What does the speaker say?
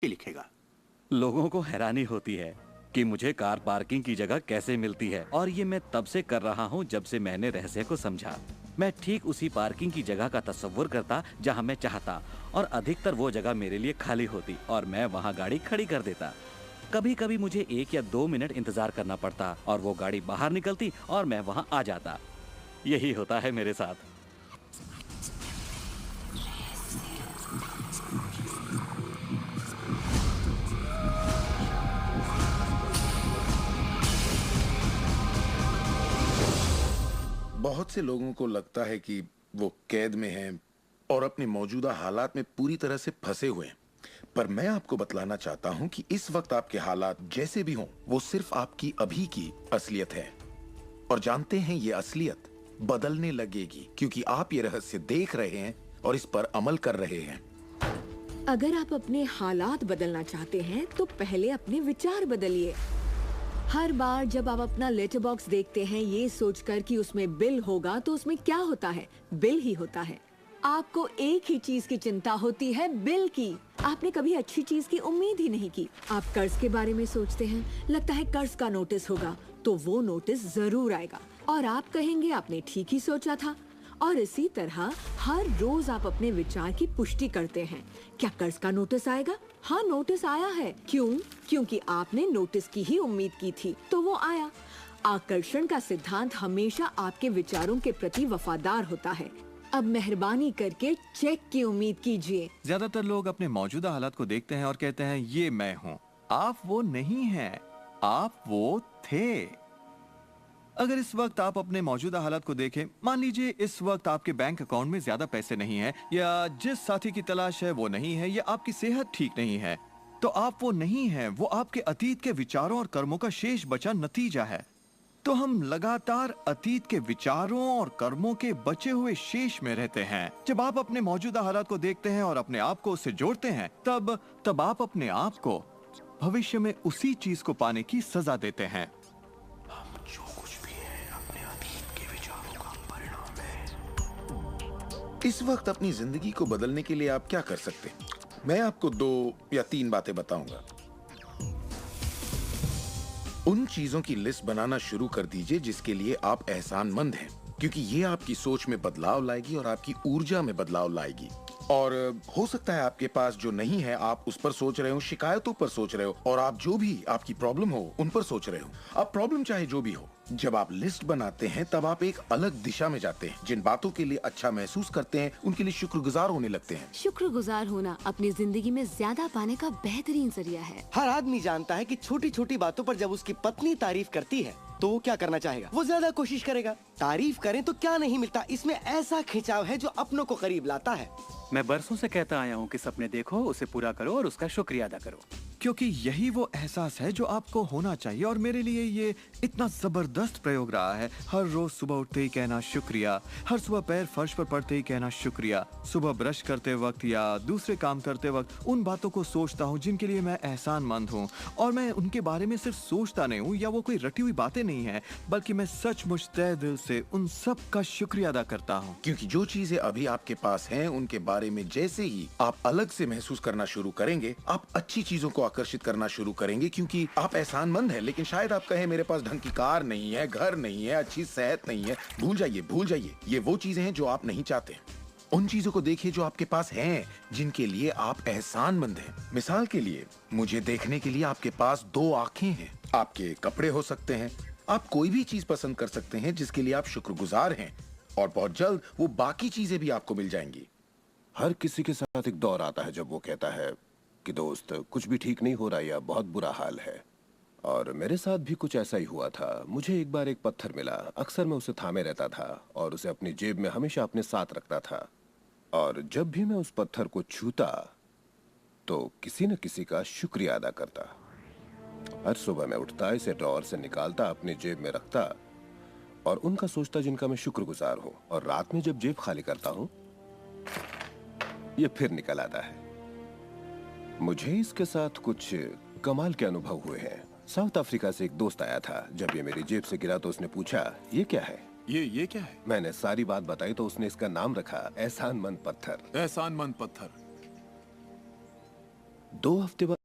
ये लिखेगा। लोगों को हैरानी होती है कि मुझे कार पार्किंग की जगह कैसे मिलती है, और ये मैं तब से कर रहा हूँ जब से मैंने रहस्य को समझा। मैं ठीक उसी पार्किंग की जगह का तस्वुर करता जहाँ मैं चाहता, और अधिकतर वो जगह मेरे लिए खाली होती और मैं वहाँ गाड़ी खड़ी कर देता। कभी कभी मुझे 1 या 2 मिनट इंतजार करना पड़ता और वो गाड़ी बाहर निकलती और मैं वहाँ आ जाता। यही होता है मेरे साथ। बहुत से लोगों को लगता है कि वो कैद में हैं और अपने मौजूदा हालात में पूरी तरह से फंसे हुए हैं। पर मैं आपको बतलाना चाहता हूं कि इस वक्त आपके हालात जैसे भी हों, वो सिर्फ आपकी अभी की असलियत है। और जानते हैं, ये असलियत बदलने लगेगी क्योंकि आप ये रहस्य देख रहे हैं और इस पर अमल कर रहे हैं। अगर आप अपने हालात बदलना चाहते हैं तो पहले अपने विचार बदलिए। हर बार जब आप अपना लेटर बॉक्स देखते हैं ये सोचकर कि उसमें बिल होगा, तो उसमें क्या होता है? बिल ही होता है। आपको एक ही चीज की चिंता होती है, बिल की। आपने कभी अच्छी चीज की उम्मीद ही नहीं की। आप कर्ज के बारे में सोचते हैं, लगता है कर्ज का नोटिस होगा, तो वो नोटिस जरूर आएगा और आप कहेंगे आपने ठीक ही सोचा था। और इसी तरह हर रोज आप अपने विचार की पुष्टि करते हैं। क्या कर्ज का नोटिस आएगा? हाँ, नोटिस आया है। क्यों? क्योंकि आपने नोटिस की ही उम्मीद की थी, तो वो आया। आकर्षण का सिद्धांत हमेशा आपके विचारों के प्रति वफादार होता है। अब मेहरबानी करके चेक की उम्मीद कीजिए। ज्यादातर लोग अपने मौजूदा हालात को देखते हैं और कहते हैं ये मैं हूँ। आप वो नहीं हैं, आप वो थे। अगर इस वक्त आप अपने मौजूदा हालात को देखें, मान लीजिए इस वक्त आपके बैंक अकाउंट में ज्यादा पैसे नहीं हैं, या जिस साथी की तलाश है वो नहीं है, या आपकी सेहत ठीक नहीं है, तो आप वो नहीं हैं। वो आपके अतीत के विचारों और कर्मों का शेष बचा नतीजा है। तो हम लगातार अतीत के विचारों और कर्मों के बचे हुए शेष में रहते हैं। जब आप अपने मौजूदा हालात को देखते हैं और अपने आप को उससे जोड़ते हैं, तब आप अपने आप को भविष्य में उसी चीज को पाने की सजा देते हैं। हम जो कुछ भी है अपने अतीत के विचारों का परिणाम है। इस वक्त अपनी जिंदगी को बदलने के लिए आप क्या कर सकते हैं? मैं आपको 2 या 3 बातें बताऊंगा। उन चीजों की लिस्ट बनाना शुरू कर दीजिए जिसके लिए आप एहसानमंद हैं, क्योंकि ये आपकी सोच में बदलाव लाएगी और आपकी ऊर्जा में बदलाव लाएगी। और हो सकता है आपके पास जो नहीं है आप उस पर सोच रहे हो, शिकायतों पर सोच रहे हो, और आप जो भी आपकी प्रॉब्लम हो उन पर सोच रहे हो। अब प्रॉब्लम चाहे जो भी हो, जब आप लिस्ट बनाते हैं तब आप एक अलग दिशा में जाते हैं। जिन बातों के लिए अच्छा महसूस करते हैं उनके लिए शुक्रगुजार होने लगते हैं। शुक्रगुजार होना अपनी जिंदगी में ज्यादा पाने का बेहतरीन जरिया है। हर आदमी जानता है कि छोटी छोटी बातों पर जब उसकी पत्नी तारीफ करती है तो वो क्या करना चाहेगा? वो ज्यादा कोशिश करेगा। तारीफ करें तो क्या नहीं मिलता, इसमें ऐसा खिंचाव है जो अपनों को करीब लाता है। मैं बरसों से कहता आया हूँ कि सपने देखो, उसे पूरा करो और उसका शुक्रिया अदा करो। क्योंकि यही वो एहसास है जो आपको होना चाहिए। और मेरे लिए ये इतना जबरदस्त प्रयोग रहा है। हर रोज सुबह उठते ही कहना शुक्रिया, हर सुबह पैर फर्श पर पड़ते ही कहना शुक्रिया, सुबह ब्रश करते वक्त या दूसरे काम करते वक्त उन बातों को सोचता हूँ जिनके लिए मैं एहसानमंद हूँ, और मैं उनके बारे में सिर्फ सोचता नहीं हूँ या वो कोई रटी हुई बातें नहीं है, बल्कि मैं सचमुच तहे दिल से उन सब का शुक्रिया अदा करता हूँ। क्योंकि जो चीजें अभी आपके पास हैं उनके बारे में जैसे ही आप अलग से महसूस करना शुरू करेंगे, आप अच्छी चीजों को आकर्षित करना शुरू करेंगे, क्योंकि आप एहसानमंद हैं। लेकिन शायद आप कहें मेरे पास ढंग की कार नहीं है, घर नहीं है, अच्छी सेहत नहीं है। भूल जाइए। ये वो चीजें हैं जो आप नहीं चाहते। उन चीजों को देखिए जो आपके पास हैं, जिनके लिए आप एहसानमंद हैं। मिसाल के लिए, मुझे देखने के लिए आपके पास 2 आंखें हैं। आपके कपड़े हो सकते हैं। आप कोई भी चीज पसंद कर सकते हैं जिसके लिए आप शुक्रगुजार हैं, और बहुत जल्द वो बाकी चीजें भी आपको मिल जाएंगी। हर किसी के साथ एक दौर आता है जब वो कहता है कि दोस्त कुछ भी ठीक नहीं हो रहा या बहुत बुरा हाल है। और मेरे साथ भी कुछ ऐसा ही हुआ था। मुझे एक बार एक पत्थर मिला। अक्सर मैं उसे थामे रहता था और उसे अपनी जेब में हमेशा अपने साथ रखता था। और जब भी मैं उस पत्थर को छूता तो किसी न किसी का शुक्रिया अदा करता। हर सुबह मैं उठता, इसे ड्रॉअर से निकालता, अपनी जेब में रखता और उनका सोचता जिनका मैं शुक्रगुजार हूं। और रात में जब जेब खाली करता हूं, ये फिर निकल आता है। मुझे इसके साथ कुछ कमाल के अनुभव हुए हैं। साउथ अफ्रीका से एक दोस्त आया था। जब ये मेरी जेब से गिरा तो उसने पूछा, ये क्या है? ये क्या है? मैंने सारी बात बताई तो उसने इसका नाम रखा एहसानमंद पत्थर। एहसानमंद पत्थर। 2 हफ्ते बाद